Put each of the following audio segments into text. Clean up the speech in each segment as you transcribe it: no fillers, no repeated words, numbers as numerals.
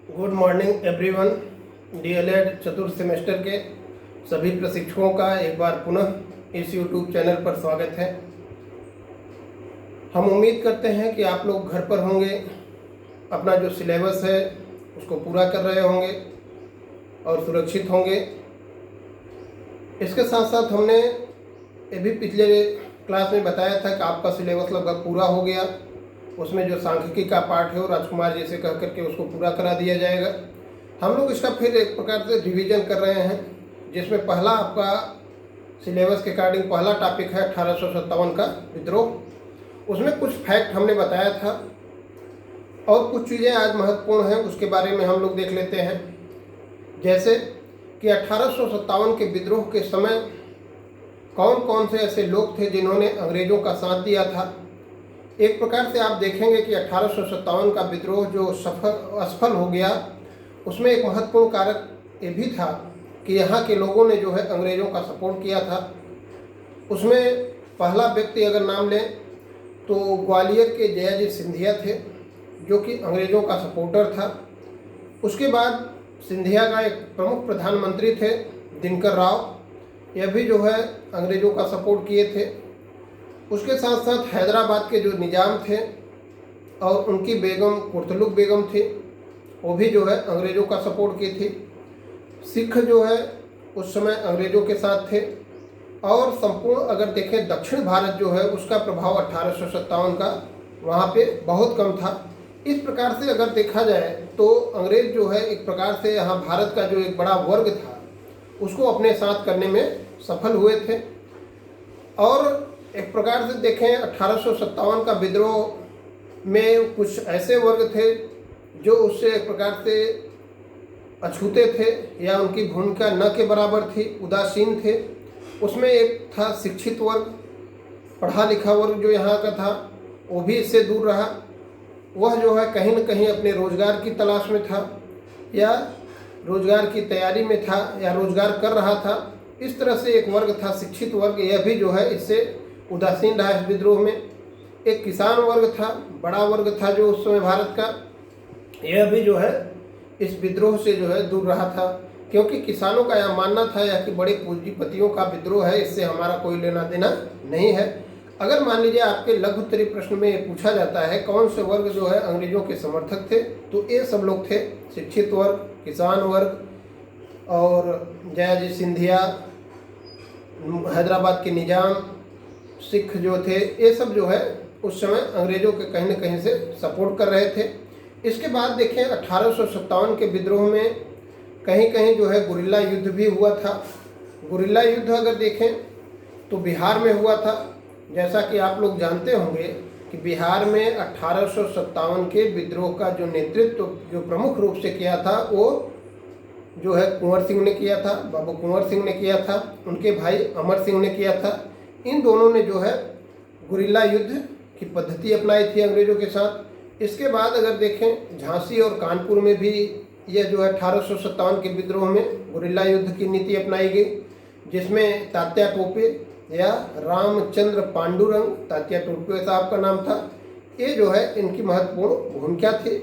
Good morning everyone. DElEd चतुर्थ semester के सभी प्रशिक्षकों का एक बार पुनः इस यूट्यूब चैनल पर स्वागत है। हम उम्मीद करते हैं कि आप लोग घर पर होंगे, अपना जो सिलेबस है उसको पूरा कर रहे होंगे और सुरक्षित होंगे। इसके साथ साथ हमने ये भी पिछले क्लास में बताया था कि आपका सिलेबस लगभग पूरा हो गया। उसमें जो सांख्यिकी का पार्ट है वो राजकुमार जी से कह करके उसको पूरा करा दिया जाएगा। हम लोग इसका फिर एक प्रकार से रिवीजन कर रहे हैं, जिसमें पहला आपका सिलेबस के अकॉर्डिंग पहला टॉपिक है 1857 का विद्रोह। उसमें कुछ फैक्ट हमने बताया था और कुछ चीज़ें आज महत्वपूर्ण हैं, उसके बारे में हम लोग देख लेते हैं। जैसे कि 1857 के विद्रोह के समय कौन कौन से ऐसे लोग थे जिन्होंने अंग्रेज़ों का साथ दिया था। एक प्रकार से आप देखेंगे कि 1857 का विद्रोह जो असफल हो गया, उसमें एक महत्वपूर्ण कारक ये भी था कि यहाँ के लोगों ने जो है अंग्रेज़ों का सपोर्ट किया था। उसमें पहला व्यक्ति अगर नाम लें तो ग्वालियर के जयाजी सिंधिया थे, जो कि अंग्रेज़ों का सपोर्टर था। उसके बाद सिंधिया का एक प्रमुख प्रधानमंत्री थे दिनकर राव, यह भी जो है अंग्रेज़ों का सपोर्ट किए थे। उसके साथ साथ हैदराबाद के जो निज़ाम थे और उनकी बेगम कुर्तलुक बेगम थी, वो भी जो है अंग्रेज़ों का सपोर्ट की थी। सिख जो है उस समय अंग्रेज़ों के साथ थे। और संपूर्ण अगर देखें दक्षिण भारत जो है उसका प्रभाव 1857 का वहाँ पे बहुत कम था। इस प्रकार से अगर देखा जाए तो अंग्रेज़ जो है एक प्रकार से यहाँ भारत का जो एक बड़ा वर्ग था उसको अपने साथ करने में सफल हुए थे। और एक प्रकार से देखें 1857 का विद्रोह में कुछ ऐसे वर्ग थे जो उससे एक प्रकार से अछूते थे या उनकी भूमिका न के बराबर थी, उदासीन थे। उसमें एक था शिक्षित वर्ग, पढ़ा लिखा वर्ग जो यहाँ का था, वो भी इससे दूर रहा। वह जो है कहीं न कहीं अपने रोज़गार की तलाश में था या रोज़गार की तैयारी में था या रोज़गार कर रहा था। इस तरह से एक वर्ग था शिक्षित वर्ग, यह भी जो है इससे उदासीन रहा इस विद्रोह में। एक किसान वर्ग था, बड़ा वर्ग था जो उस समय भारत का, यह भी जो है इस विद्रोह से जो है दूर रहा था, क्योंकि किसानों का यह मानना था या कि बड़े पूंजीपतियों का विद्रोह है, इससे हमारा कोई लेना देना नहीं है। अगर मान लीजिए आपके लघुत्तरीय प्रश्न में ये पूछा जाता है कौन से वर्ग जो है अंग्रेजों के समर्थक थे, तो ये सब लोग थे, शिक्षित वर्ग, किसान वर्ग और जयाजी सिंधिया, हैदराबाद के निज़ाम, सिख जो थे, ये सब जो है उस समय अंग्रेज़ों के कहीं न कहीं से सपोर्ट कर रहे थे। इसके बाद देखें 1857 के विद्रोह में कहीं कहीं जो है गुरिल्ला युद्ध भी हुआ था। गुरिल्ला युद्ध अगर देखें तो बिहार में हुआ था। जैसा कि आप लोग जानते होंगे कि बिहार में 1857 के विद्रोह का जो नेतृत्व जो प्रमुख रूप से किया था वो जो है कुंवर सिंह ने किया था, बाबू कुंवर सिंह ने किया था, उनके भाई अमर सिंह ने किया था। इन दोनों ने जो है गुरिल्ला युद्ध की पद्धति अपनाई थी अंग्रेज़ों के साथ। इसके बाद अगर देखें झांसी और कानपुर में भी यह जो है 1857 के विद्रोह में गुरिल्ला युद्ध की नीति अपनाई गई, जिसमें तात्या टोपे या रामचंद्र पांडुरंग, तात्या टोपे साहब का नाम था, ये जो है इनकी महत्वपूर्ण भूमिका थी।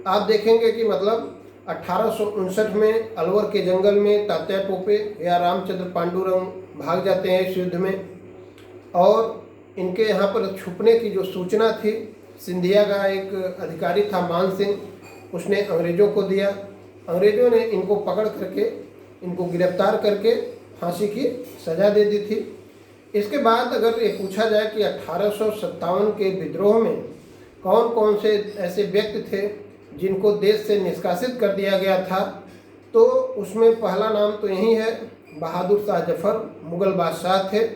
आप देखेंगे कि मतलब 1859 में अलवर के जंगल में तात्या टोपे या रामचंद्र पांडुरंग भाग जाते हैं इस युद्ध में, और इनके यहाँ पर छुपने की जो सूचना थी सिंधिया का एक अधिकारी था मान सिंह, उसने अंग्रेज़ों को दिया। अंग्रेज़ों ने इनको पकड़ करके इनको गिरफ्तार करके फांसी की सज़ा दे दी थी। इसके बाद अगर ये पूछा जाए कि 1857 के विद्रोह में कौन कौन से ऐसे व्यक्ति थे जिनको देश से निष्कासित कर दिया गया था, तो उसमें पहला नाम तो यही है, बहादुर शाह जफर मुग़ल बादशाह थे।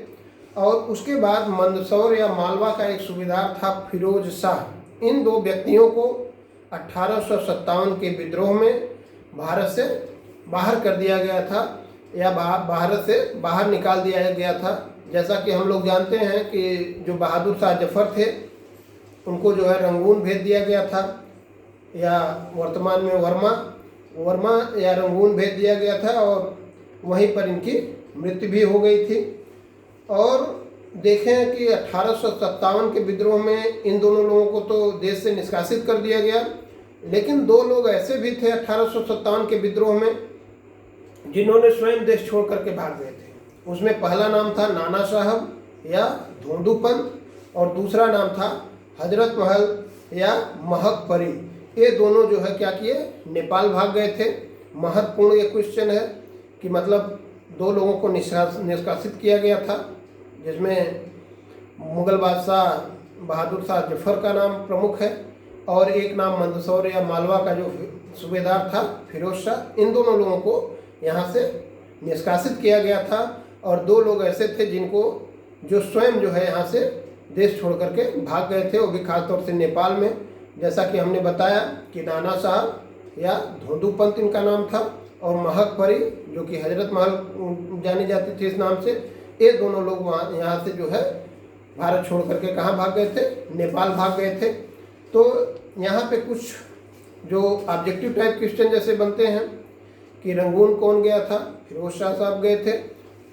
और उसके बाद मंदसौर या मालवा का एक सूबेदार था फिरोज शाह। इन दो व्यक्तियों को 1857 के विद्रोह में भारत से बाहर कर दिया गया था या भारत से बाहर निकाल दिया गया था। जैसा कि हम लोग जानते हैं कि जो बहादुर शाह जफर थे उनको जो है रंगून भेज दिया गया था, या वर्तमान में वर्मा या रंगून भेज दिया गया था, और वहीं पर इनकी मृत्यु भी हो गई थी। और देखें कि 1857 के विद्रोह में इन दोनों लोगों को तो देश से निष्कासित कर दिया गया, लेकिन दो लोग ऐसे भी थे 1857 के विद्रोह में जिन्होंने स्वयं देश छोड़ करके भाग गए थे। उसमें पहला नाम था नाना साहब या धोंडूपंत और दूसरा नाम था हजरत महल या महक परी। ये दोनों जो है क्या किए, नेपाल भाग गए थे। महत्वपूर्ण ये क्वेश्चन है कि मतलब दो लोगों को निष्कासित किया गया था, जिसमें मुगल बादशाह बहादुर शाह जफर का नाम प्रमुख है और एक नाम मंदसौर या मालवा का जो सूबेदार था फिरोज शाह। इन दोनों लोगों को यहाँ से निष्कासित किया गया था। और दो लोग ऐसे थे जिनको जो स्वयं जो है यहाँ से देश छोड़ करके भाग गए थे, वो भी खासतौर से नेपाल में। जैसा कि हमने बताया कि नाना साहब या धोंडूपंत इनका नाम था और महक परी जो कि हजरत महल जानी जाती थी इस नाम से। ये दोनों लोग वहाँ यहाँ से जो है भारत छोड़ करके कहाँ भाग गए थे, नेपाल भाग गए थे। तो यहाँ पे कुछ जो ऑब्जेक्टिव टाइप क्वेश्चन जैसे बनते हैं कि रंगून कौन गया था, फिरोज शाह साहब गए थे।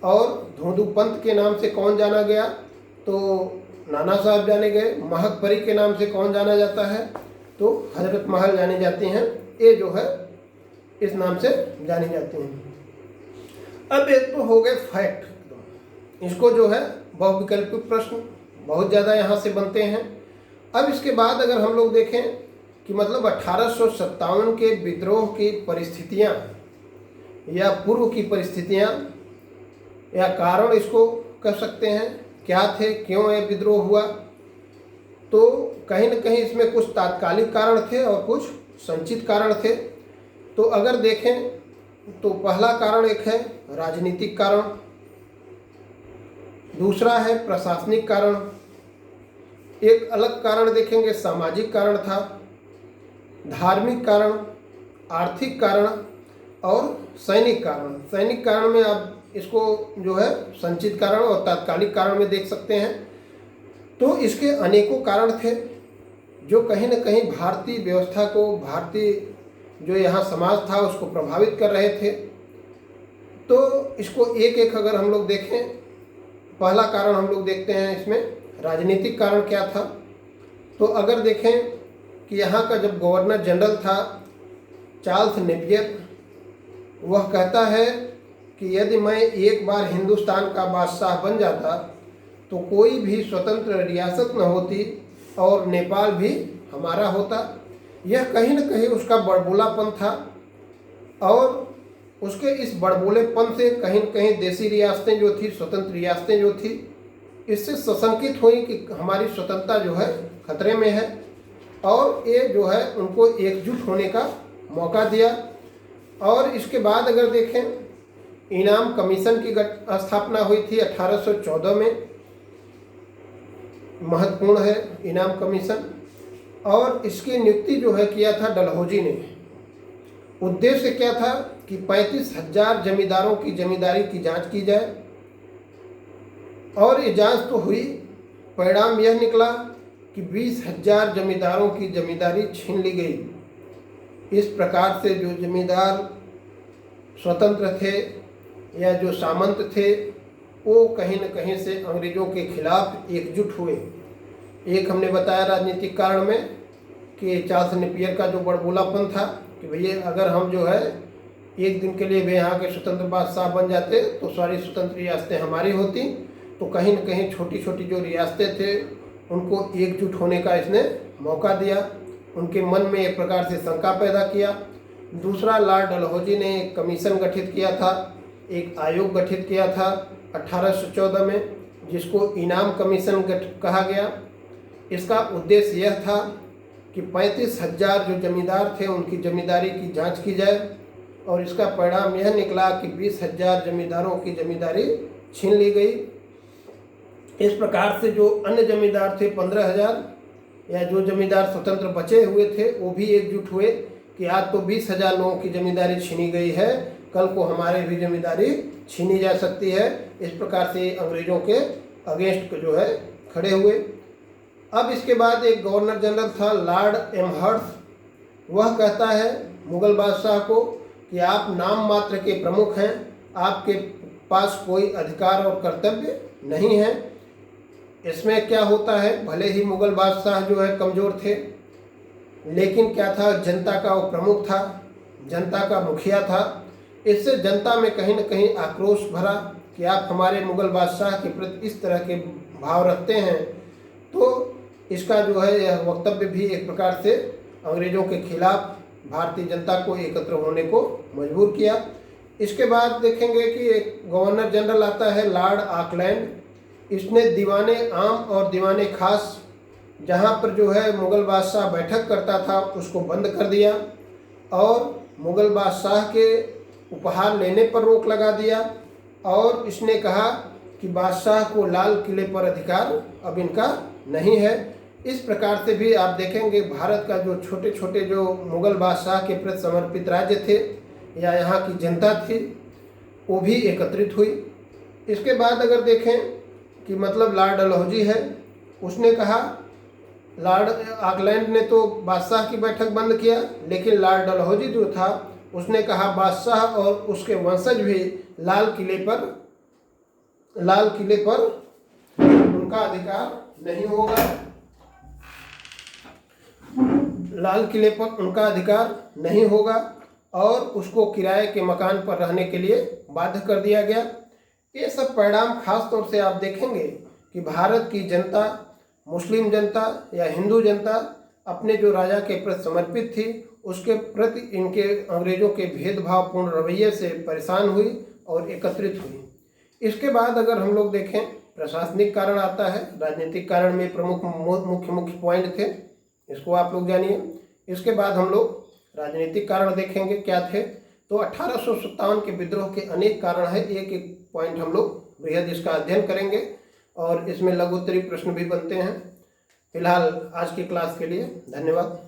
और धोंडूपंत के नाम से कौन जाना गया, तो नाना साहब जाने गए। महक परी के नाम से कौन जाना जाता है, तो हजरत महल जानी जाती हैं। ये जो है इस नाम से जानी जाती हैं। अब एक तो हो गए फैक्ट, इसको जो है बहुविकल्पिक प्रश्न बहुत ज़्यादा यहाँ से बनते हैं। अब इसके बाद अगर हम लोग देखें कि मतलब 1857 के विद्रोह की परिस्थितियाँ या पूर्व की परिस्थितियाँ या कारण इसको कह सकते हैं क्या थे, क्यों ये विद्रोह हुआ, तो कहीं न कहीं इसमें कुछ तात्कालिक कारण थे और कुछ संचित कारण थे। तो अगर देखें तो पहला कारण एक है राजनीतिक कारण, दूसरा है प्रशासनिक कारण, एक अलग कारण देखेंगे सामाजिक कारण था, धार्मिक कारण, आर्थिक कारण और सैनिक कारण। सैनिक कारण में आप इसको जो है संचित कारण और तात्कालिक कारण में देख सकते हैं। तो इसके अनेकों कारण थे जो कहीं न कहीं भारतीय व्यवस्था को, भारतीय जो यहाँ समाज था उसको प्रभावित कर रहे थे। तो इसको एक एक अगर हम लोग देखें, पहला कारण हम लोग देखते हैं इसमें राजनीतिक कारण क्या था। तो अगर देखें कि यहाँ का जब गवर्नर जनरल था चार्ल्स नेपियर, वह कहता है कि यदि मैं एक बार हिंदुस्तान का बादशाह बन जाता तो कोई भी स्वतंत्र रियासत न होती और नेपाल भी हमारा होता। यह कहीं न कहीं उसका बड़बोलापन था और उसके इस बड़बोलेपन से कहीं न कहीं देसी रियासतें जो थी, स्वतंत्र रियासतें जो थी, इससे सशंकित हुई कि हमारी स्वतंत्रता जो है खतरे में है। और ये जो है उनको एकजुट होने का मौका दिया। और इसके बाद अगर देखें इनाम कमीशन की स्थापना हुई थी 1814 में, महत्वपूर्ण है इनाम कमीशन। और इसकी नियुक्ति जो है किया था डलहौजी ने। उद्देश्य क्या था कि 35,000 जमींदारों की जमींदारी की जांच की जाए। और ये जांच तो हुई, परिणाम यह निकला कि 20,000 जमींदारों की जमींदारी छीन ली गई। इस प्रकार से जो जमींदार स्वतंत्र थे या जो सामंत थे वो कहीं न कहीं से अंग्रेज़ों के खिलाफ एकजुट हुए। एक हमने बताया राजनीतिक कारण में कि चार्ल्स नेपियर का जो बड़बोलापन था कि भैया अगर हम जो है एक दिन के लिए भी यहाँ के स्वतंत्र बादशाह बन जाते तो सारी स्वतंत्र रियासतें हमारी होती। तो कहीं न कहीं छोटी छोटी जो रियासतें थे उनको एकजुट होने का इसने मौका दिया, उनके मन में एक प्रकार से शंका पैदा किया। दूसरा, लॉर्ड डलहौजी ने एक कमीशन गठित किया था, एक आयोग गठित किया था 1814 में, जिसको इनाम कमीशन कहा गया। इसका उद्देश्य यह था कि 35,000 जो जमींदार थे उनकी जमींदारी की जांच की जाए। और इसका परिणाम यह निकला कि 20,000 जमींदारों की जमींदारी छीन ली गई। इस प्रकार से जो अन्य जमींदार थे 15,000 या जो जमींदार स्वतंत्र बचे हुए थे वो भी एकजुट हुए कि आज तो 20,000 लोगों की जमींदारी छीनी गई है, कल को हमारे भी जमींदारी छीनी जा सकती है। इस प्रकार से अंग्रेज़ों के अगेंस्ट जो है खड़े हुए। अब इसके बाद एक गवर्नर जनरल था लॉर्ड एमहर्स्ट, वह कहता है मुगल बादशाह को कि आप नाम मात्र के प्रमुख हैं, आपके पास कोई अधिकार और कर्तव्य नहीं है। इसमें क्या होता है, भले ही मुगल बादशाह जो है कमज़ोर थे लेकिन क्या था, जनता का वो प्रमुख था, जनता का मुखिया था। इससे जनता में कहीं न कहीं आक्रोश भरा कि आप हमारे मुग़ल बादशाह के प्रति इस तरह के भाव रखते हैं। तो इसका जो है यह वक्तव्य भी एक प्रकार से अंग्रेज़ों के खिलाफ भारतीय जनता को एकत्र होने को मजबूर किया। इसके बाद देखेंगे कि एक गवर्नर जनरल आता है, लॉर्ड ऑकलैंड। इसने दीवाने आम और दीवाने खास, जहाँ पर जो है मुग़ल बादशाह बैठक करता था, उसको बंद कर दिया और मुग़ल बादशाह के उपहार लेने पर रोक लगा दिया। और इसने कहा कि बादशाह को लाल किले पर अधिकार अब इनका नहीं है। इस प्रकार से भी आप देखेंगे भारत का जो छोटे छोटे जो मुग़ल बादशाह के प्रति समर्पित राज्य थे या यहाँ की जनता थी, वो भी एकत्रित हुई। इसके बाद अगर देखें कि मतलब लॉर्ड डलहौजी है, उसने कहा, लॉर्ड ऑकलैंड ने तो बादशाह की बैठक बंद किया, लेकिन लॉर्ड डलहौजी जो था उसने कहा बादशाह और उसके वंशज भी लाल किले पर उनका अधिकार नहीं होगा, लाल किले पर उनका अधिकार नहीं होगा और उसको किराए के मकान पर रहने के लिए बाध्य कर दिया गया। ये सब परिणाम खास तौर से आप देखेंगे कि भारत की जनता, मुस्लिम जनता या हिंदू जनता अपने जो राजा के प्रति समर्पित थी, उसके प्रति इनके अंग्रेज़ों के भेदभावपूर्ण रवैये से परेशान हुई और एकत्रित हुई। इसके बाद अगर हम लोग देखें, प्रशासनिक कारण आता है। राजनीतिक कारण में प्रमुख मुख्य पॉइंट थे, इसको आप लोग जानिए। इसके बाद हम लोग राजनीतिक कारण देखेंगे क्या थे। तो 1857 के विद्रोह के अनेक कारण हैं, एक एक पॉइंट हम लोग बेहद इसका अध्ययन करेंगे और इसमें लघुत्तरीय प्रश्न भी बनते हैं। फिलहाल आज की क्लास के लिए धन्यवाद।